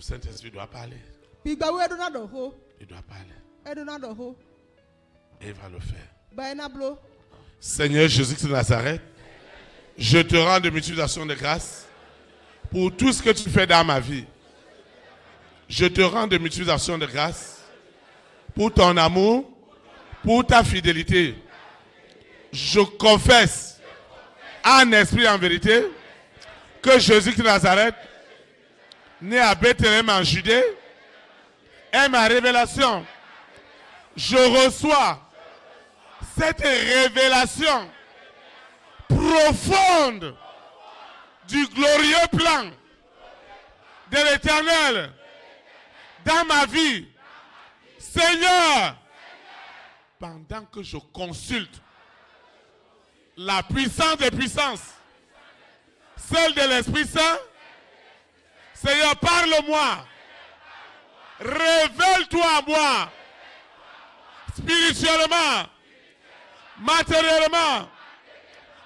Le Saint-Esprit doit parler. Il doit parler. Et il va le faire. Seigneur Jésus-Christ de Nazareth, je te rends de multiplication de grâce pour tout ce que tu fais dans ma vie. Je te rends de multiplication de grâce pour ton amour, pour ta fidélité. Je confesse en esprit et en vérité que Jésus-Christ de Nazareth, né à Bethléem en Judée, est ma révélation. Je reçois cette révélation profonde du glorieux plan de l'Éternel dans ma vie. Seigneur, pendant que je consulte la puissance des puissances, celle de l'Esprit Saint, Seigneur, parle-moi. Révèle-toi à moi. Spirituellement, matériellement,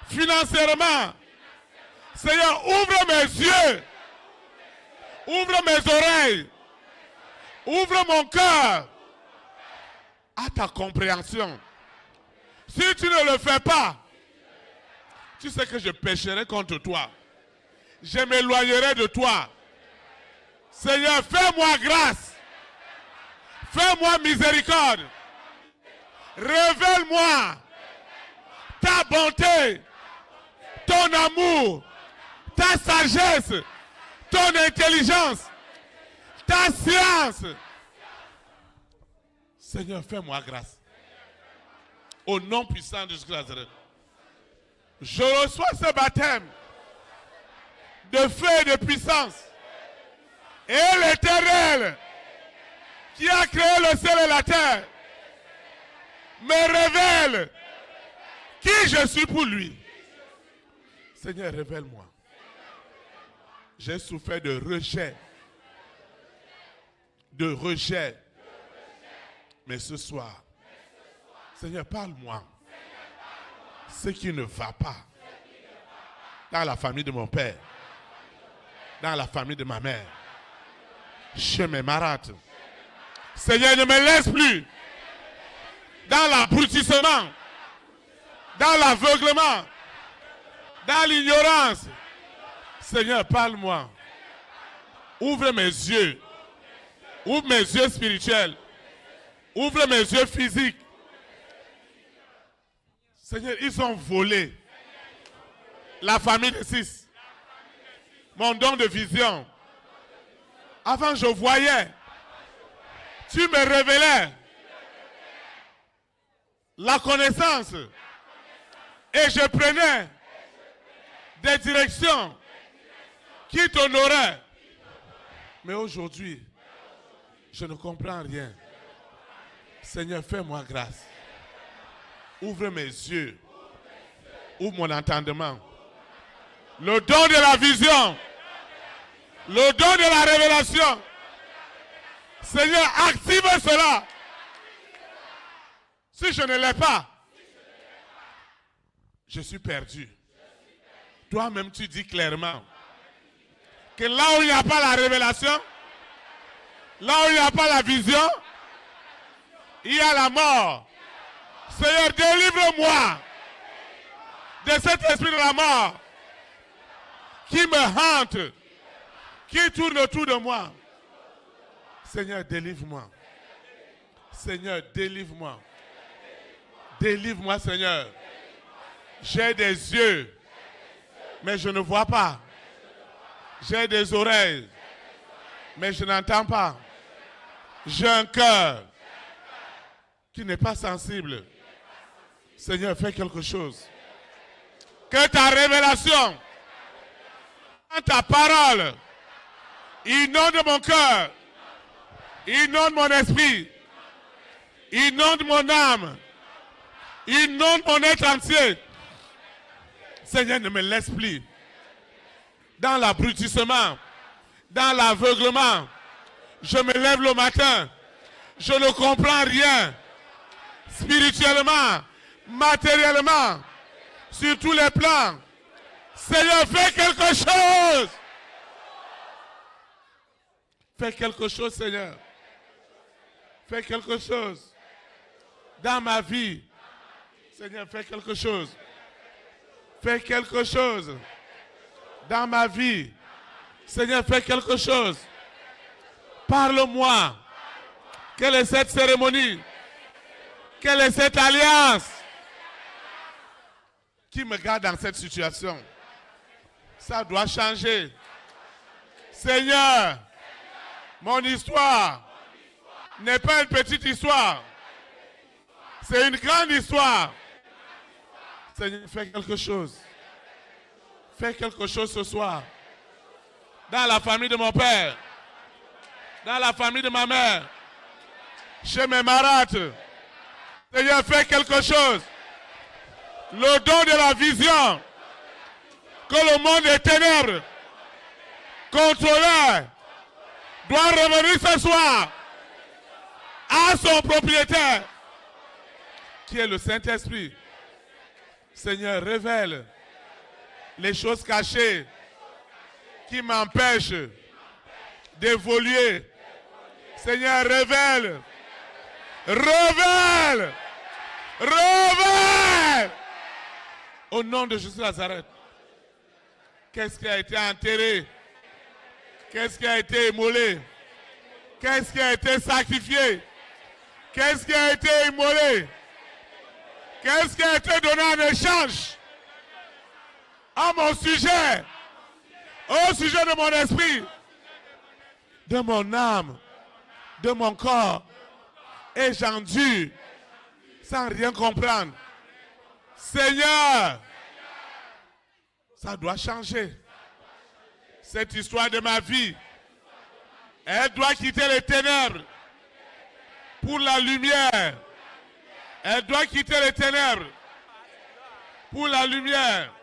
financièrement. Seigneur, ouvre mes yeux. Ouvre mes oreilles. Ouvre mon cœur à ta compréhension. Si tu ne le fais pas, tu sais que je pécherai contre toi. Je m'éloignerai de toi. Seigneur, fais-moi grâce. Fais-moi miséricorde. Révèle-moi ta bonté, ton amour, ta sagesse, ton intelligence, ta science. Seigneur, fais-moi grâce. Au nom puissant de Jésus-Christ, je reçois ce baptême de feu et de puissance. Et l'Éternel, qui a créé le ciel et la terre, me révèle qui je suis pour lui. Seigneur, révèle-moi. J'ai souffert de rejet. De rejet. Mais ce soir, Seigneur, parle-moi. Ce qui ne va pas dans la famille de mon père, dans la famille de ma mère, chez mes marâtres. Seigneur, ne me laisse plus dans l'abrutissement, dans l'aveuglement, dans l'ignorance. Seigneur, parle-moi. Ouvre mes yeux. Ouvre mes yeux spirituels. Ouvre mes yeux physiques. Seigneur, ils ont volé la famille de 6. Mon don de vision. Avant, je voyais. Tu me révélais la connaissance. Et je prenais des directions qui t'honoraient. Mais aujourd'hui, je ne comprends rien. Seigneur, fais-moi grâce. Ouvre mes yeux. Ouvre mon entendement. Le don de la vision. Le don de la révélation. Seigneur, active cela. Si je ne l'ai pas, je suis perdu. Toi-même, tu dis clairement que là où il n'y a pas la révélation, là où il n'y a pas la vision, il y a la mort. Seigneur, délivre-moi de cet esprit de la mort qui me hante, qui tourne autour de moi. Seigneur, délivre-moi. Seigneur, délivre-moi. Délivre-moi, Seigneur. J'ai des yeux, mais je ne vois pas. J'ai des oreilles, mais je n'entends pas. J'ai un cœur qui n'est pas sensible. Seigneur, fais quelque chose. Que ta révélation, ta parole, inonde mon cœur, inonde mon esprit, inonde mon âme, inonde mon être entier. Seigneur, ne me laisse plus dans l'abrutissement, dans l'aveuglement. Je me lève le matin, je ne comprends rien. Spirituellement, matériellement, sur tous les plans. Seigneur, fais quelque chose. Fais quelque chose, Seigneur. Fais quelque chose. Dans ma vie. Seigneur, fais quelque chose. Fais quelque chose. Dans ma vie. Seigneur, fais quelque chose. Parle-moi. Quelle est cette cérémonie? Quelle est cette alliance qui me garde dans cette situation? Ça doit changer. Seigneur, mon histoire n'est pas une petite histoire. C'est une grande histoire. Seigneur, fais quelque chose. Fais quelque chose ce soir. Dans la famille de mon père. Dans la famille de ma mère. Chez mes marâtres. Seigneur, fais quelque chose. Le don de la vision. Que le monde des ténèbres contrôleur doit revenir ce soir à son propriétaire qui est le Saint-Esprit. Seigneur, révèle les choses cachées qui m'empêchent d'évoluer. Seigneur, révèle. Révèle. Révèle. Au nom de Jésus de Nazareth. Qu'est-ce qui a été enterré? Qu'est-ce qui a été immolé? Qu'est-ce qui a été sacrifié? Qu'est-ce qui a été immolé? Qu'est-ce qui a été donné en échange à mon sujet? Au sujet de mon esprit, de mon âme, de mon corps. Et j'endure sans rien comprendre. Seigneur, ça doit changer. Cette histoire de ma vie, elle doit quitter les ténèbres pour la lumière. Elle doit quitter les ténèbres pour la lumière.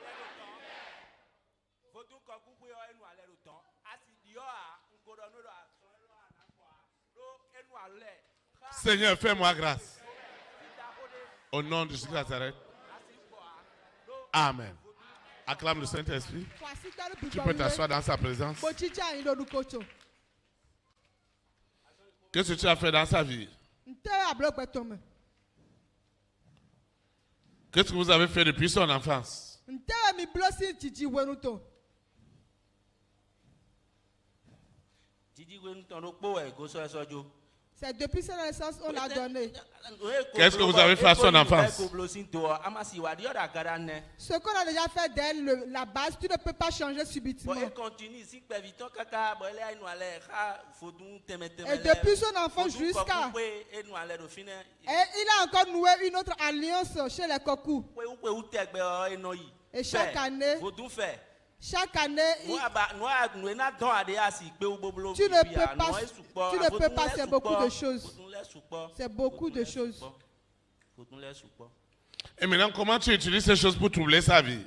Seigneur, fais-moi grâce. Au nom de Jésus de Nazareth. Amen. Acclame le Saint-Esprit. Tu peux t'asseoir dans sa présence. Qu'est-ce que tu as fait dans sa vie? Qu'est-ce que vous avez fait depuis son enfance? C'est depuis sa naissance qu'on l'a donné. Qu'est-ce que vous avez fait à son enfance? Ce qu'on a déjà fait d'elle, la base, tu ne peux pas changer subitement. Et depuis son enfance jusqu'à... Et il a encore noué une autre alliance chez les Kokou. Et chaque année... Chaque année, tu ne peux pas, c'est beaucoup de choses. C'est beaucoup de choses. Et maintenant, comment tu utilises ces choses pour troubler sa vie?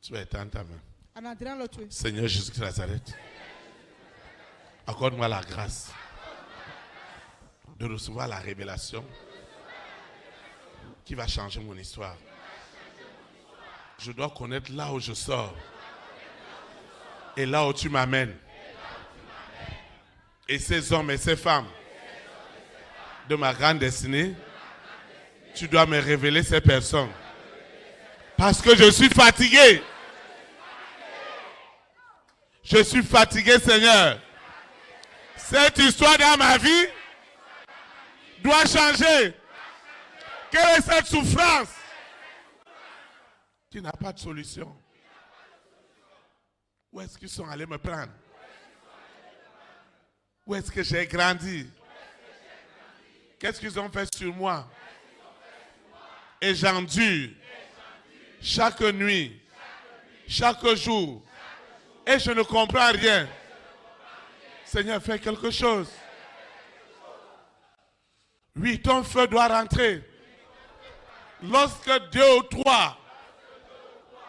Tu vas étendre ta main. Seigneur Jésus de Nazareth, accorde-moi la grâce de recevoir la révélation qui va changer mon histoire. Je dois connaître là où je sors et là où tu m'amènes. Et ces hommes et ces femmes de ma grande destinée, tu dois me révéler ces personnes. Parce que je suis fatigué. Je suis fatigué, Seigneur. Cette histoire dans ma vie doit changer. Quelle est cette souffrance qui n'a pas de solution? Où est-ce qu'ils sont allés me prendre? Où est-ce que j'ai grandi? Qu'est-ce qu'ils ont fait sur moi? Et j'endure chaque nuit, chaque jour. Et je ne comprends rien. Seigneur, fais quelque chose. Oui, ton feu doit rentrer. Lorsque 2 ou 3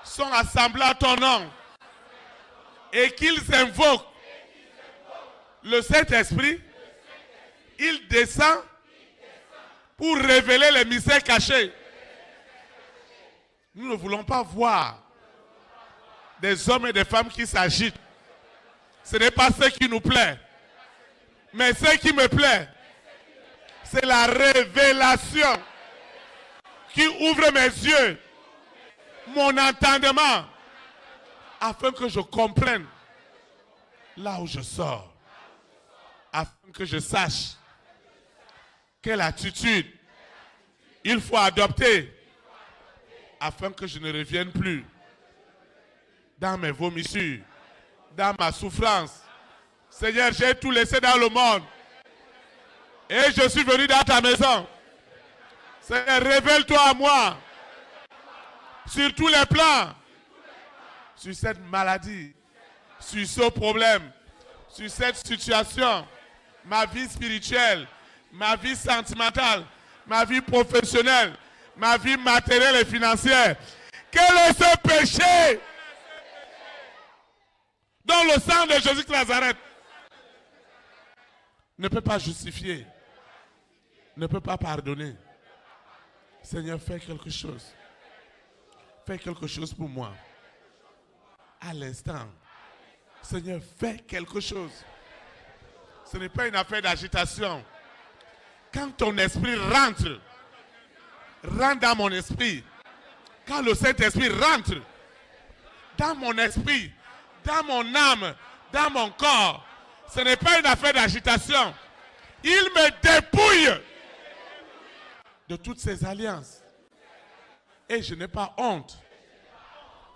sont assemblés à ton nom et qu'ils invoquent le Saint-Esprit, il descend pour révéler les mystères cachés. Nous ne voulons pas voir des hommes et des femmes qui s'agitent. Ce n'est pas ce qui nous plaît. Mais ce qui me plaît, c'est la révélation qui ouvre mes yeux, mon entendement, afin que je comprenne là où je sors, afin que je sache quelle attitude il faut adopter afin que je ne revienne plus dans mes vomissures, dans ma souffrance. Seigneur, j'ai tout laissé dans le monde et je suis venu dans ta maison. Seigneur, révèle-toi à moi sur tous les plans, sur cette maladie, sur ce problème, sur cette situation, ma vie spirituelle, ma vie sentimentale, ma vie professionnelle, ma vie matérielle et financière. Quel est ce péché dont le sang de Jésus de Nazareth ne peut pas justifier, ne peut pas pardonner? Seigneur, fais quelque chose. Fais quelque chose pour moi. À l'instant. Seigneur, fais quelque chose. Ce n'est pas une affaire d'agitation. Quand ton esprit rentre dans mon esprit, quand le Saint-Esprit rentre dans mon esprit, dans mon âme, dans mon corps, ce n'est pas une affaire d'agitation. Il me dépouille de toutes ces alliances. Et je n'ai pas honte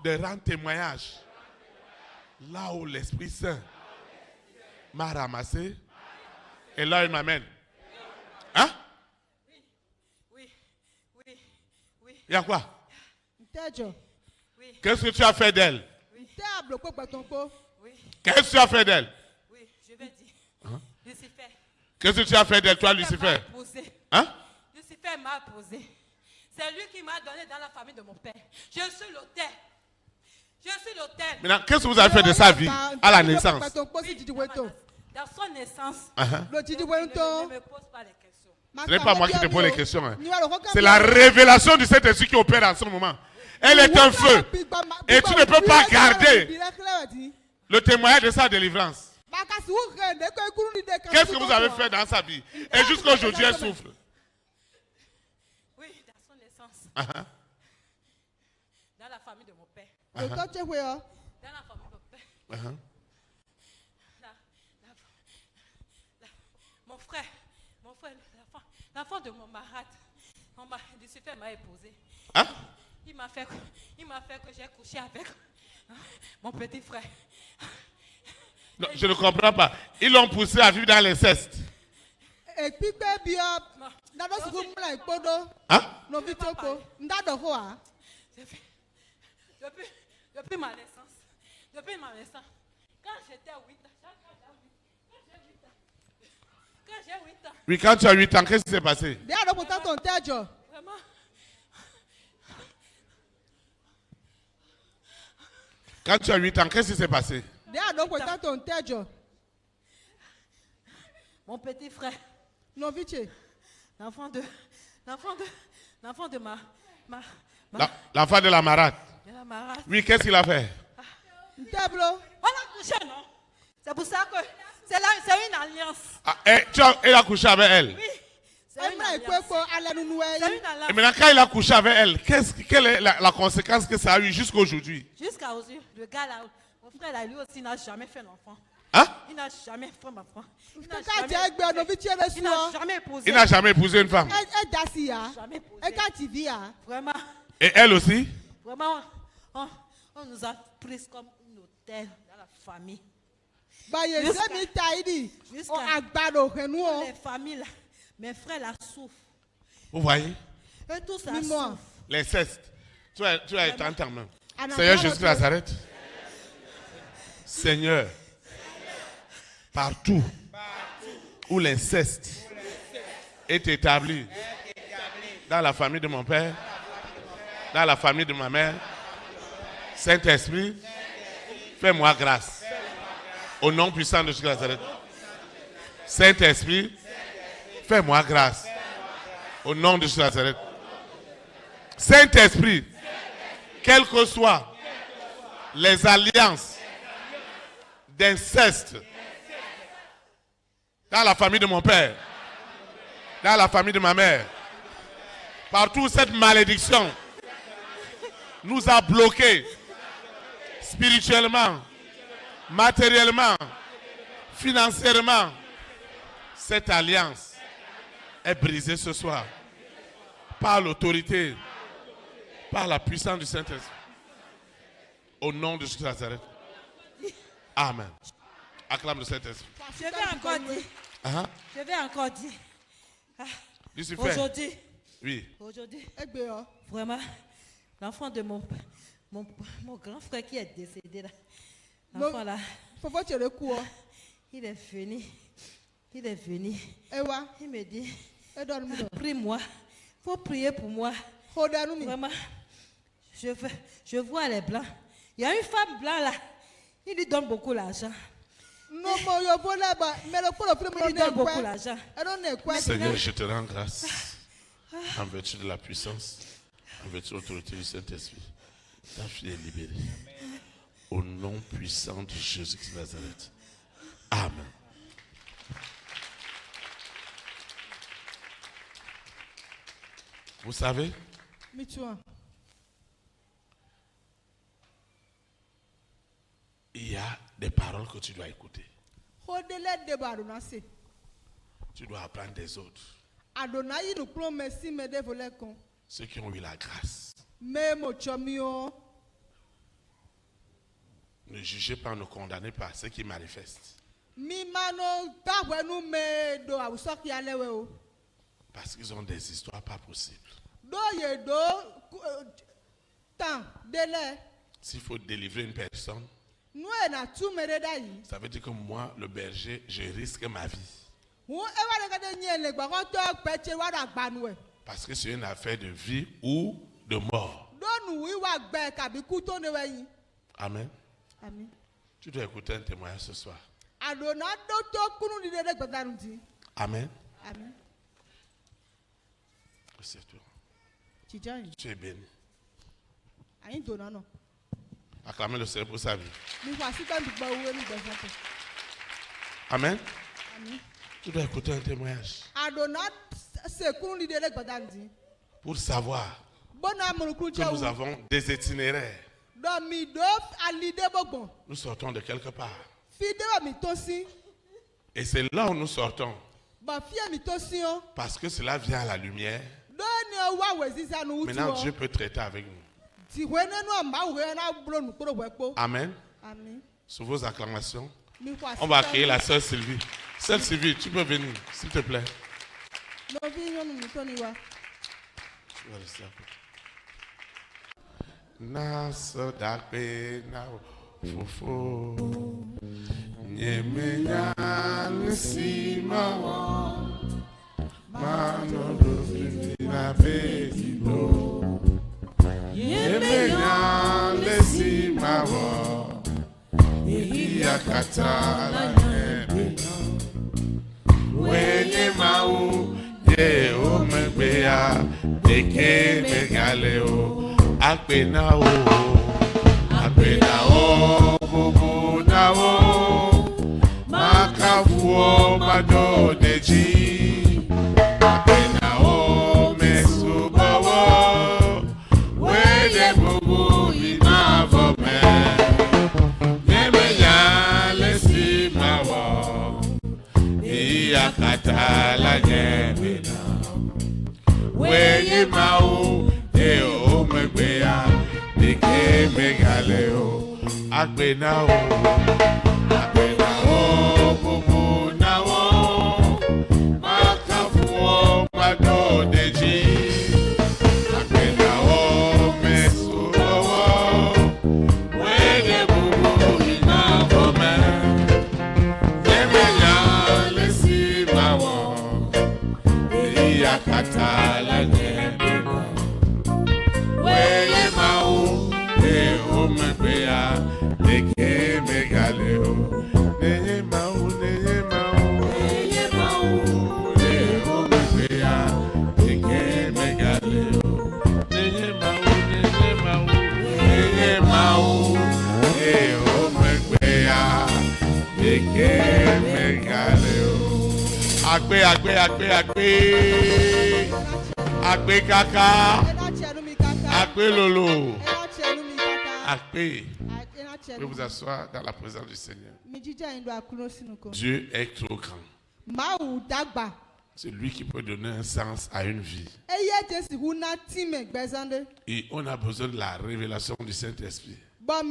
de rendre témoignage là où l'Esprit Saint m'a ramassé et là il m'amène. Hein? Oui. Il y a quoi? Qu'est-ce que tu as fait d'elle? Qu'est-ce que tu as fait d'elle? Oui, je vais dire. Hein? Lucifer. Qu'est-ce que tu as fait d'elle, toi, Lucifer? Hein? Lucifer m'a posé. C'est lui qui m'a donné dans la famille de mon père. Je suis l'autel. Maintenant, qu'est-ce que vous avez fait de sa vie à la naissance? Dans son naissance, ne me pose pas les questions. Ce n'est pas moi qui te pose les questions. Hein. C'est la révélation du Saint-Esprit qui opère en ce moment. Elle est un feu. Et tu ne peux pas garder le témoignage de sa délivrance. Qu'est-ce que vous avez fait dans sa vie? Et jusqu'à aujourd'hui, elle souffre. Oui, dans son naissance. Dans la famille de mon père. Dans la famille de mon père. Mon frère, l'enfant de mon marade, Lucifer m'a épousé. Hein? Il m'a fait que j'ai couché avec mon petit frère. Non, je ne comprends pas. Ils l'ont poussé à vivre dans l'inceste. Hein? Depuis ma naissance, quand j'étais à 8 ans, quand j'ai 8 ans. Oui, quand tu as 8 ans, qu'est-ce qui s'est passé? Vraiment. Quand tu as 8 ans, qu'est-ce qui s'est passé? Mon petit frère. L'enfant de ma l'enfant de la marade. Oui, qu'est-ce qu'il a fait? On a couché, non? C'est pour ça que c'est une alliance. Ah, il a couché avec elle? Oui. C'est une alliance. Et maintenant, quand il a couché avec elle, quelle est la conséquence que ça a eu jusqu'à aujourd'hui? Jusqu'à aujourd'hui, le gars là, mon frère là, lui aussi n'a jamais fait l'enfant. Hein? Il n'a jamais fait l'enfant. Il n'a jamais épousé une femme. Vraiment. Et elle aussi? Vraiment, on nous a pris comme une hôtel dans la famille. Jusqu'à les familles là, mes frères là souffrent. Vous voyez? Et tout ça souffre. L'inceste. Tu as été en temps même. Seigneur Jésus de Nazareth. Seigneur. Partout où l'inceste est établi dans la famille de mon père, dans la famille de ma mère, Saint-Esprit, fais-moi grâce. Au nom puissant de Jésus de Nazareth. Saint-Esprit, fais-moi grâce. Au nom de Jésus de Nazareth. Saint-Esprit, quelles que soient les alliances d'inceste dans la famille de mon père, dans la famille de ma mère, partout où cette malédiction nous a bloqués spirituellement, matériellement, financièrement, cette alliance est brisée ce soir par l'autorité, par la puissance du Saint-Esprit. Au nom de Jésus de Nazareth. Amen. Acclame le Saint-Esprit. Je vais encore dire. Je vais encore dire. Aujourd'hui. Oui. Aujourd'hui. Vraiment, l'enfant de mon grand frère qui est décédé là. L'enfant là. Il est venu. Il me dit, prie-moi. Il faut prier pour moi. Vraiment, je vois les blancs. Il y a une femme blanche là. Il lui donne beaucoup d'argent. Il lui donne beaucoup d'argent. Seigneur, je te rends grâce en vertu de la puissance, en vertu de l'autorité du Saint-Esprit. Ta fille est libérée. Au nom puissant de Jésus de Nazareth. Amen. Vous savez, il y a des paroles que tu dois écouter. Tu dois apprendre des autres. Ceux qui ont eu la grâce. Ne jugez pas, ne condamnez pas ceux qui manifestent. Parce qu'ils ont des histoires pas possibles. S'il faut délivrer une personne, ça veut dire que moi, le berger, je risque ma vie. Parce que c'est une affaire de vie ou de mort. Amen. Amen. Tu dois écouter un témoignage ce soir. Amen. Amen. C'est tout. Tu es béni. Acclamez le Seigneur pour sa vie. Amen. Amen. Tu dois écouter un témoignage. Pour savoir que nous avons des itinéraires. Nous sortons de quelque part. Et c'est là où nous sortons. Parce que cela vient à la lumière. Maintenant, Dieu peut traiter avec nous. Amen. Amen. Sous vos acclamations, on va accueillir la sœur Sylvie. Sœur Sylvie, tu peux venir, s'il te plaît. Naso dakpe na fofo nyemenya nsimawo mano do fitina bekido nyemenya nsimawo yakata la nyemenya wenye mau ye o megbeya deke megaleo Apena o, bubu na o, makafu mado deji. Apena o, mesuba o, wede bubu ina vome. Nemenya lesi mawo, iya katala nyemena. Wenye mau. O megbeya deke megaleo apena o bubu na o makafu mado deji apena o mesu o wede bubu ina vome nemenya lesi mawo iya katala Weye mau, o megbeya, deke megaleo. Neye mau, o megbeya, deke megaleo. Neye mau, Agbe, agbe, agbe, agbe. Agbe kaka. Agbe lolo. Agbe. Vous pouvez vous asseoir dans la présence du Seigneur. Dieu est trop grand. C'est lui qui peut donner un sens à une vie. Et on a besoin de la révélation du Saint-Esprit. Toi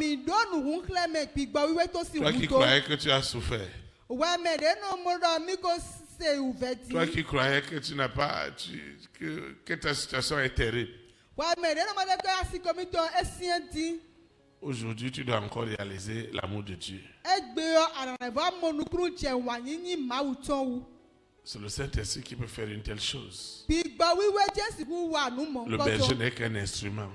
qui croyais que tu as souffert. Toi qui croyais que tu n'as pas, que ta situation est terrible. Aujourd'hui, tu dois encore réaliser l'amour de Dieu. C'est le Saint-Esprit qui peut faire une telle chose. Le berger n'est qu'un instrument.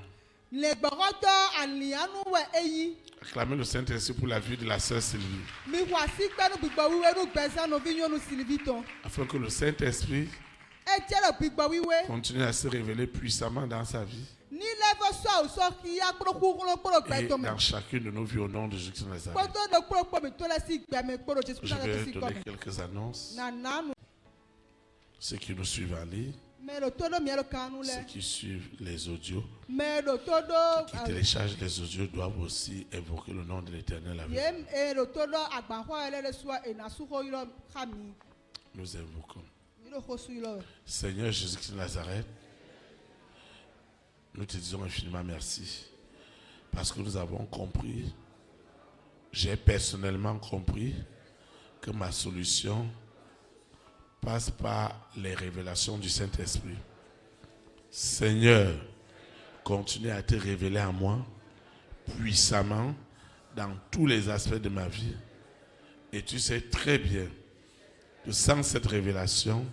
Acclamez le Saint-Esprit pour la vie de la sœur Sylvie. Afin que le Saint-Esprit continue à se révéler puissamment dans sa vie. Et dans chacune de nos vies au nom de Jésus de Nazareth. Je vais donner quelques annonces. Ceux qui nous suivent en ligne, ceux qui suivent les audios, qui téléchargent les audios doivent aussi évoquer le nom de l'Éternel avec nous. Nous invoquons. Seigneur Jésus-Christ de Nazareth, nous te disons infiniment merci parce que nous avons compris, j'ai personnellement compris que ma solution passe par les révélations du Saint-Esprit. Seigneur, continue à te révéler à moi puissamment dans tous les aspects de ma vie. Et tu sais très bien que sans cette révélation,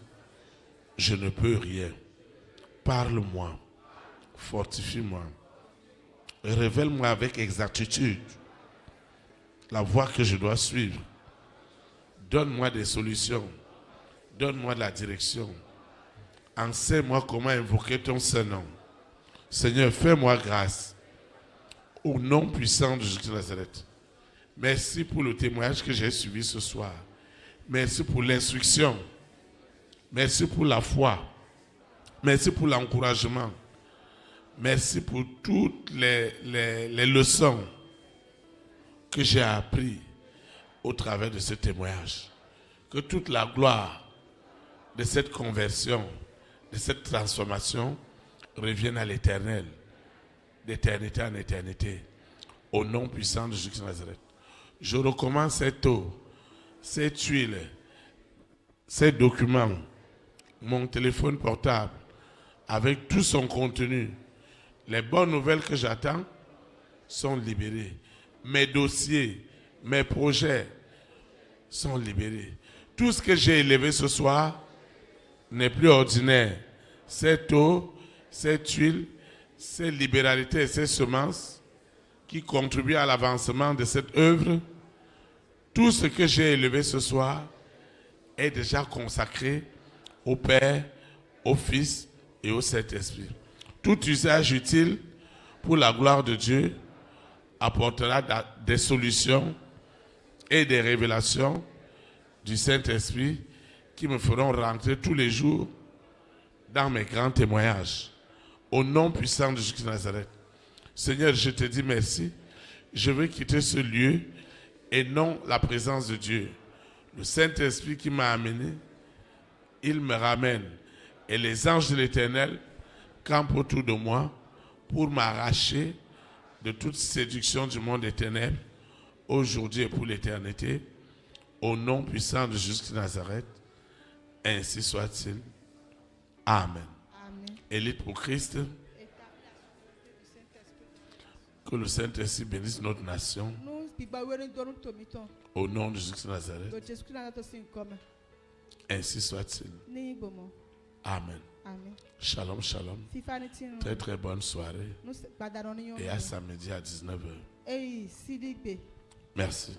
je ne peux rien. Parle-moi, fortifie-moi, révèle-moi avec exactitude la voie que je dois suivre. Donne-moi des solutions. Donne-moi de la direction. Enseigne-moi comment invoquer ton Saint-Nom. Seigneur, fais-moi grâce. Au nom puissant de Jésus de Nazareth. Merci pour le témoignage que j'ai suivi ce soir. Merci pour l'instruction. Merci pour la foi. Merci pour l'encouragement. Merci pour toutes les leçons que j'ai apprises au travers de ce témoignage. Que toute la gloire de cette conversion, de cette transformation, revienne à l'Éternel, d'éternité en éternité, au nom puissant de Jésus de Nazareth. Je recommande cette eau, cette huile, ces documents, mon téléphone portable, avec tout son contenu. Les bonnes nouvelles que j'attends sont libérées. Mes dossiers, mes projets sont libérés. Tout ce que j'ai élevé ce soir n'est plus ordinaire. Cette eau, cette huile, ces libéralités et ces semences qui contribuent à l'avancement de cette œuvre, tout ce que j'ai élevé ce soir est déjà consacré au Père, au Fils et au Saint-Esprit. Tout usage utile pour la gloire de Dieu apportera des solutions et des révélations du Saint-Esprit qui me feront rentrer tous les jours dans mes grands témoignages. Au nom puissant de Jésus de Nazareth. Seigneur, je te dis merci. Je veux quitter ce lieu et non la présence de Dieu. Le Saint-Esprit qui m'a amené, il me ramène. Et les anges de l'Éternel campent autour de moi pour m'arracher de toute séduction du monde des ténèbres, aujourd'hui et pour l'éternité. Au nom puissant de Jésus de Nazareth, ainsi soit-il. Amen. Amen. Élite pour Christ. Que le Saint-Esprit bénisse notre nation. Au nom de Jésus de Nazareth. Ainsi soit-il. Amen. Amen. Shalom, shalom. Très très bonne soirée. Et à samedi à 19h. Merci.